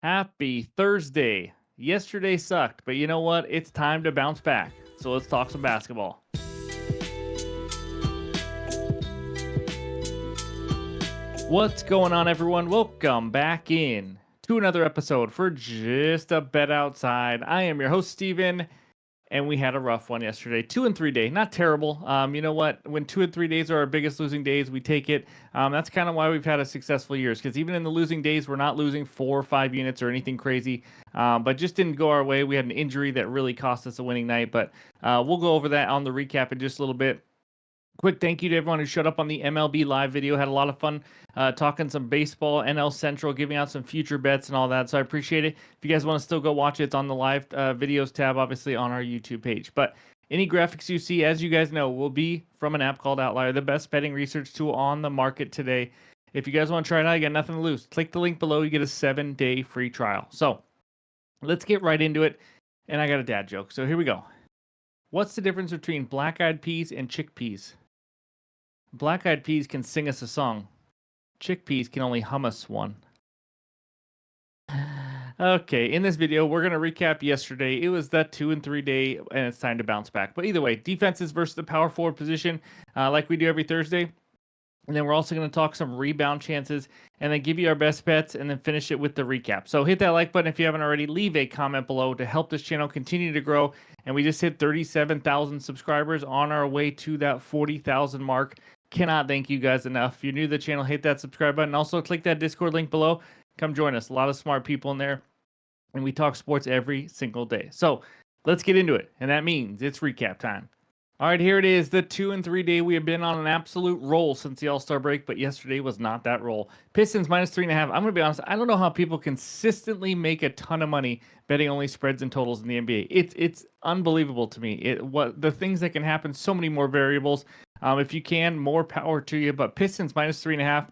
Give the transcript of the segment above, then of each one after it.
Happy Thursday. Yesterday sucked, but you know what? It's time to bounce back. So let's talk some basketball. What's going on, everyone? Welcome back in to another episode for Just a Bet Outside. I am your host, Steven, and we had a rough one yesterday. 2 and 3 day, not terrible. You know what? When 2 and 3 days are our biggest losing days, we take it. That's kind of why we've had a successful years, because even in the losing days, we're not losing 4 or 5 units or anything crazy. But just didn't go our way. We had an injury that really cost us a winning night. But we'll go over that on the recap in just a little bit. Quick thank you to everyone who showed up on the MLB live video. Had a lot of fun talking some baseball, NL Central, giving out some future bets and all that. So I appreciate it. If you guys want to still go watch it, it's on the live videos tab, obviously on our YouTube page. But any graphics you see, as you guys know, will be from an app called OUTLIER, the best betting research tool on the market today. If you guys want to try it out, you got nothing to lose. Click the link below. You get a 7-day free trial. So let's get right into it. And I got a dad joke. So here we go. What's the difference between black-eyed peas and chickpeas? Black-eyed peas can sing us a song. Chickpeas can only hum us one. Okay, in this video, we're going to recap yesterday. It was that 2 and 3 day, and it's time to bounce back. But either way, defenses versus the power forward position, like we do every Thursday. And then we're also going to talk some rebound chances and then give you our best bets and then finish it with the recap. So hit that like button if you haven't already. Leave a comment below to help this channel continue to grow. And we just hit 37,000 subscribers on our way to that 40,000 mark. Cannot thank you guys enough. If you're new to the channel, hit that subscribe button. Also, click that Discord link below. Come join us. A lot of smart people in there. And we talk sports every single day. So let's get into it. And that means it's recap time. All right, here it is, the 2 and 3 day. We have been on an absolute roll since the All-Star break, but yesterday was not that roll. Pistons -3.5. I'm going to be honest, I don't know how people consistently make a ton of money betting only spreads and totals in the NBA. It's unbelievable to me. What the things that can happen, so many more variables. If you can, more power to you. But Pistons -3.5.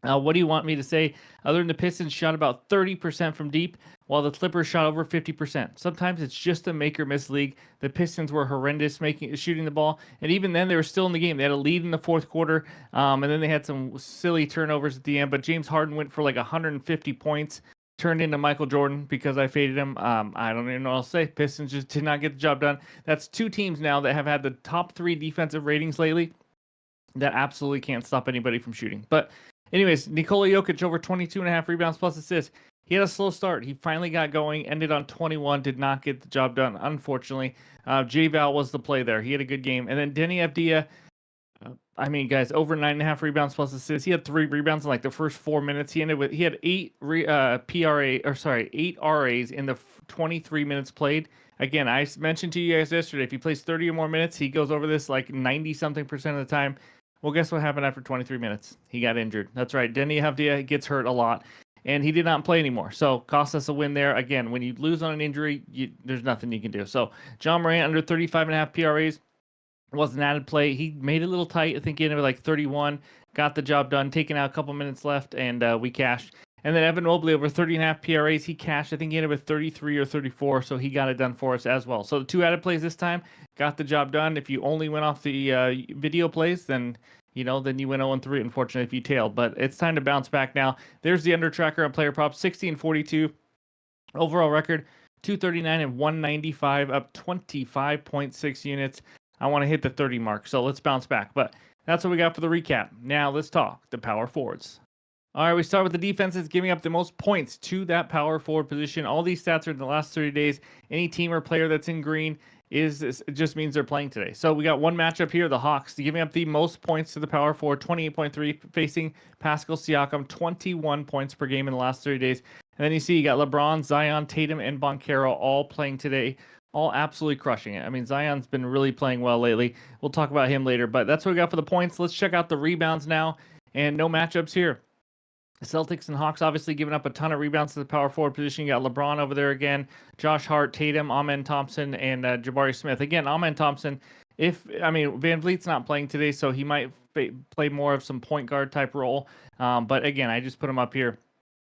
What do you want me to say? Other than the Pistons shot about 30% from deep, while the Clippers shot over 50%. Sometimes it's just a make or miss league. The Pistons were horrendous shooting the ball, and even then they were still in the game. They had a lead in the fourth quarter, and then they had some silly turnovers at the end. But James Harden went for like 150 points, turned into Michael Jordan because I faded him. I don't even know what I'll say. Pistons just did not get the job done. That's two teams now that have had the top 3 defensive ratings lately that absolutely can't stop anybody from shooting. But anyways, Nikola Jokic over 22.5 rebounds plus assists. He had a slow start. He finally got going, ended on 21, did not get the job done, unfortunately. J-Val was the play there. He had a good game. And then Denny Avdia, I mean, guys, over 9.5 rebounds plus assists. He had 3 rebounds in like the first 4 minutes. He had 8 RAs in the 23 minutes played. Again, I mentioned to you guys yesterday, if he plays 30 or more minutes, he goes over this like 90-something% of the time. Well, guess what happened after 23 minutes? He got injured. That's right. Denny Avdia gets hurt a lot, and he did not play anymore. So cost us a win there. Again, when you lose on an injury, there's nothing you can do. So John Morant under 35.5 PRAs was an added play. He made it a little tight. I think he ended with like 31. Got the job done. Taking out a couple minutes left, and we cashed. And then Evan Mobley over 30.5 PRAs. He cashed. I think he ended with 33 or 34, so he got it done for us as well. So the 2 added plays this time got the job done. If you only went off the video plays, then you went 0-3, unfortunately, if you tailed. But it's time to bounce back now. There's the under tracker on player props, 60-42. Overall record, 239 and 195, up 25.6 units. I want to hit the 30 mark, so let's bounce back. But that's what we got for the recap. Now let's talk the power forwards. All right, we start with the defenses giving up the most points to that power forward position. All these stats are in the last 30 days. Any team or player that's in green it just means they're playing today. So we got one matchup here, the Hawks giving up the most points to the power forward, 28.3, facing Pascal Siakam, 21 points per game in the last 30 days. And then you see you got LeBron, Zion, Tatum, and Banchero all playing today, all absolutely crushing it. I mean, Zion's been really playing well lately. We'll talk about him later, but that's what we got for the points. Let's check out the rebounds now, and no matchups here. Celtics and Hawks obviously giving up a ton of rebounds to the power forward position. You got LeBron over there again, Josh Hart, Tatum, Amen Thompson, and Jabari Smith. Again, Amen Thompson, Van Vliet's not playing today, so he might play more of some point guard type role. But again, I just put him up here.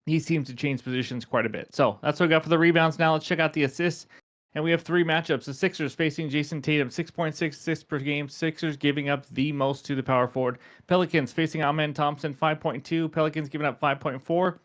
He seems to change positions quite a bit. So that's what we got for the rebounds. Now let's check out the assists. And we have 3 matchups. The Sixers facing Jason Tatum, 6.6 assists per game. Sixers giving up the most to the power forward. Pelicans facing Amen Thompson, 5.2. Pelicans giving up 5.4.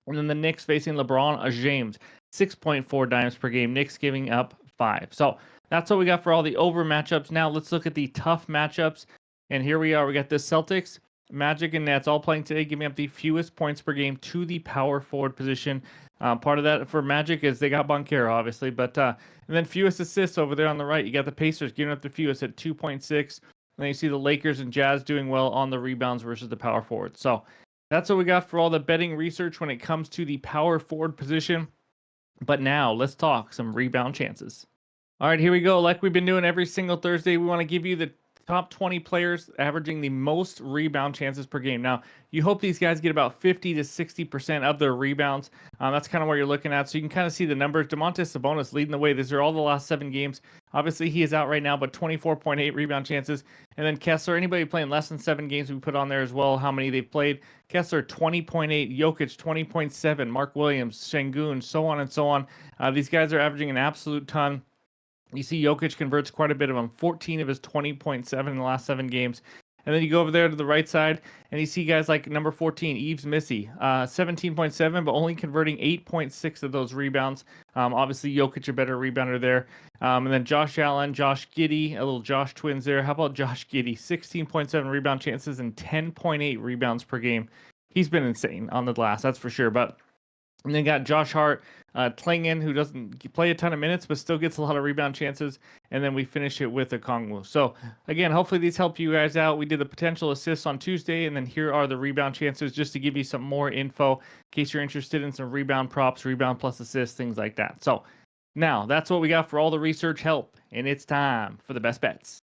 And then the Knicks facing LeBron James, 6.4 dimes per game. Knicks giving up 5. So that's what we got for all the over matchups. Now let's look at the tough matchups. And here we are. We got the Celtics, Magic, and Nets all playing today, giving up the fewest points per game to the power forward position. Part of that for Magic is they got Boncaro, obviously, but and then fewest assists over there on the right. You got the Pacers giving up the fewest at 2.6. And then you see the Lakers and Jazz doing well on the rebounds versus the power forward. So that's what we got for all the betting research when it comes to the power forward position. But now let's talk some rebound chances. All right, here we go. Like we've been doing every single Thursday, we want to give you the top 20 players averaging the most rebound chances per game. Now, you hope these guys get about 50 to 60% of their rebounds. That's kind of what you're looking at. So you can kind of see the numbers. Domantas Sabonis leading the way. These are all the last 7 games. Obviously, he is out right now, but 24.8 rebound chances. And then Kessler, anybody playing less than 7 games, we put on there as well how many they've played. Kessler, 20.8. Jokic, 20.7. Mark Williams, Şengün, so on and so on. These guys are averaging an absolute ton. You see Jokic converts quite a bit of them, 14 of his 20.7 in the last 7 games. And then you go over there to the right side, and you see guys like number 14, Yves Missy, 17.7, but only converting 8.6 of those rebounds. Obviously, Jokic a better rebounder there. And then Josh Allen, Josh Giddey, a little Josh twins there. How about Josh Giddey? 16.7 rebound chances and 10.8 rebounds per game. He's been insane on the glass, that's for sure. But and then got Josh Hart, Klingon, who doesn't play a ton of minutes, but still gets a lot of rebound chances. And then we finish it with a Kongwu. So, again, hopefully these help you guys out. We did the potential assists on Tuesday, and then here are the rebound chances just to give you some more info in case you're interested in some rebound props, rebound plus assists, things like that. So, now that's what we got for all the research help, and it's time for the best bets.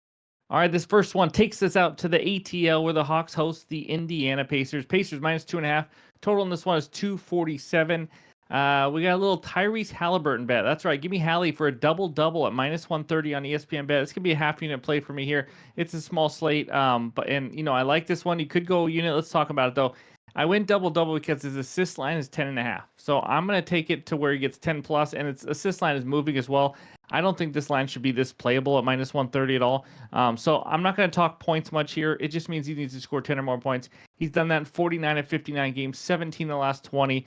All right, this first one takes us out to the ATL where the Hawks host the Indiana Pacers. Pacers minus 2.5. Total in this one is 247. We got a little Tyrese Halliburton bet. That's right. Give me Hallie for a double-double at minus 130 on ESPN bet. This could be a half unit play for me here. It's a small slate, but I like this one. You could go unit. Let's talk about it though. I went double-double because his assist line is 10.5. So I'm going to take it to where he gets 10 plus, and its assist line is moving as well. I don't think this line should be this playable at minus 130 at all. So I'm not going to talk points much here. It just means he needs to score 10 or more points. He's done that in 49 of 59 games, 17 in the last 20.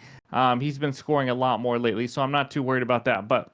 He's been scoring a lot more lately, so I'm not too worried about that. But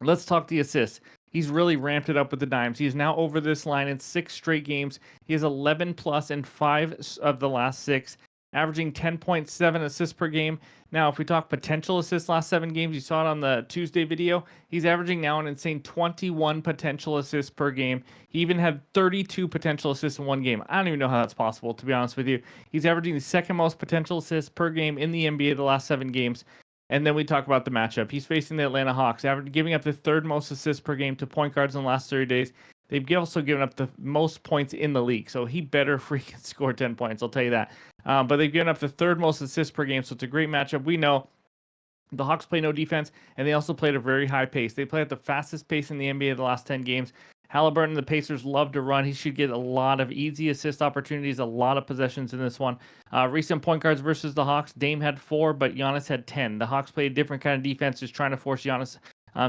let's talk the assists. He's really ramped it up with the dimes. He is now over this line in 6 straight games. He has 11 plus in 5 of the last 6. Averaging 10.7 assists per game. Now, if we talk potential assists last 7 games, you saw it on the Tuesday video. He's averaging now an insane 21 potential assists per game. He even had 32 potential assists in 1 game. I don't even know how that's possible, to be honest with you. He's averaging the second most potential assists per game in the NBA the last 7 games. And then we talk about the matchup. He's facing the Atlanta Hawks, giving up the 3rd most assists per game to point guards in the last 30 days. They've also given up the most points in the league, so he better freaking score 10 points, I'll tell you that. But they've given up the 3rd most assists per game, so it's a great matchup. We know the Hawks play no defense, and they also play at a very high pace. They play at the fastest pace in the NBA the last 10 games. Halliburton, the Pacers love to run. He should get a lot of easy assist opportunities, a lot of possessions in this one. Recent point guards versus the Hawks, Dame had 4, but Giannis had 10. The Hawks play a different kind of defense, just trying to force Giannis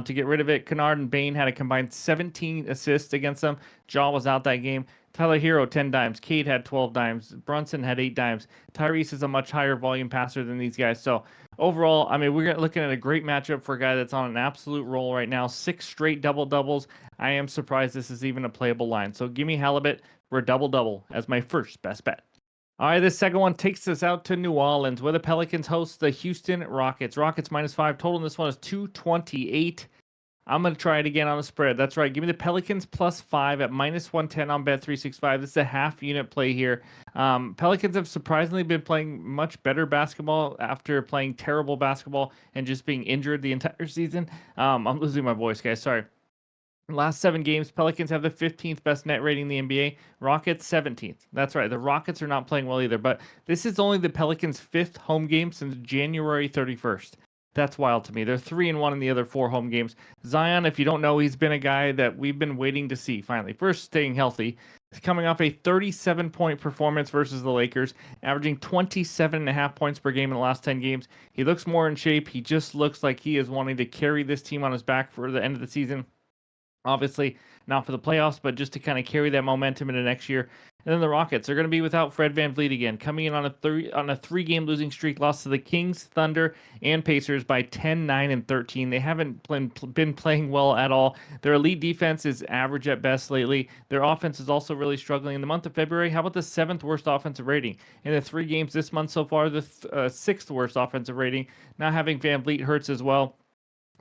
to get rid of it. Kennard and Bane had a combined 17 assists against them. Ja was out that game. Tyler Hero, 10 dimes. Cade had 12 dimes. Brunson had 8 dimes. Tyrese is a much higher volume passer than these guys. So overall, I mean, we're looking at a great matchup for a guy that's on an absolute roll right now. 6 straight double-doubles. I am surprised this is even a playable line. So give me Halibut for a double-double as my first best bet. All right, this second one takes us out to New Orleans, where the Pelicans host the Houston Rockets. Rockets minus 5. Total in this one is 228. I'm going to try it again on the spread. That's right. Give me the Pelicans plus 5 at minus 110 on Bet365. This is a half unit play here. Pelicans have surprisingly been playing much better basketball after playing terrible basketball and just being injured the entire season. I'm losing my voice, guys. Sorry. Last 7 games, Pelicans have the 15th best net rating in the NBA. Rockets 17th. That's right. The Rockets are not playing well either, but this is only the Pelicans' 5th home game since January 31st. That's wild to me. They're 3-1 in the other 4 home games. Zion, if you don't know, he's been a guy that we've been waiting to see finally. First, staying healthy. He's coming off a 37-point performance versus the Lakers, averaging 27.5 points per game in the last 10 games. He looks more in shape. He just looks like he is wanting to carry this team on his back for the end of the season. Obviously, not for the playoffs, but just to kind of carry that momentum into next year. And then the Rockets are going to be without Fred VanVleet again, coming in on a three-game losing streak, lost to the Kings, Thunder, and Pacers by 10, 9, and 13. They haven't been playing well at all. Their elite defense is average at best lately. Their offense is also really struggling. In the month of February, how about the seventh worst offensive rating? In the 3 games this month so far, the sixth worst offensive rating. Not having VanVleet hurts as well,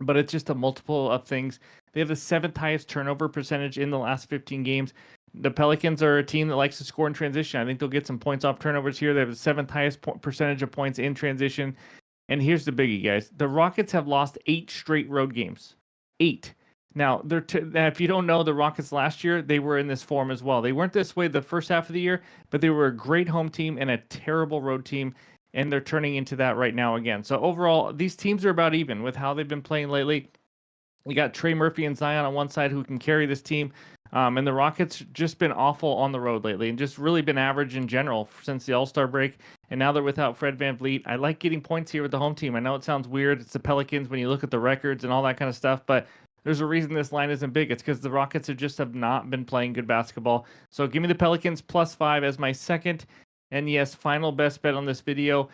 but it's just a multiple of things. They have the seventh highest turnover percentage in the last 15 games. The Pelicans are a team that likes to score in transition. I think they'll get some points off turnovers here. They have the seventh highest percentage of points in transition. And here's the biggie, guys. The Rockets have lost 8 straight road games. 8. Now, now, if you don't know, the Rockets last year, they were in this form as well. They weren't this way the first half of the year, but they were a great home team and a terrible road team, and they're turning into that right now again. So overall, these teams are about even with how they've been playing lately. You got Trey Murphy and Zion on one side who can carry this team. And the Rockets just been awful on the road lately and just really been average in general since the All-Star break. And now they're without Fred VanVleet. I like getting points here with the home team. I know it sounds weird. It's the Pelicans when you look at the records and all that kind of stuff, but there's a reason this line isn't big. It's because the Rockets have not been playing good basketball. So give me the Pelicans +5 as my second. And yes, final best bet on this video.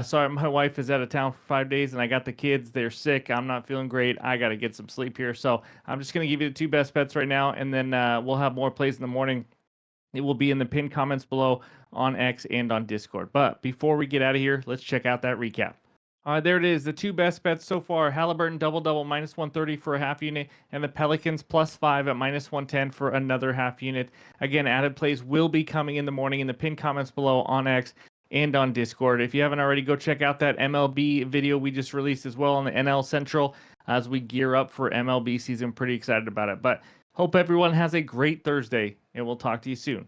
Sorry, my wife is out of town for 5 days, and I got the kids. They're sick. I'm not feeling great. I got to get some sleep here. So I'm just going to give you the 2 best bets right now, and then we'll have more plays in the morning. It will be in the pinned comments below on X and on Discord. But before we get out of here, let's check out that recap. All right, there it is. The 2 best bets so far: Halliburton double -130 for a half unit, and the Pelicans +5 at -110 for another half unit. Again, added plays will be coming in the morning in the pinned comments below on X and on Discord. If you haven't already, go check out that MLB video we just released as well on the NL Central as we gear up for MLB season. Pretty excited about it. But hope everyone has a great Thursday, and we'll talk to you soon.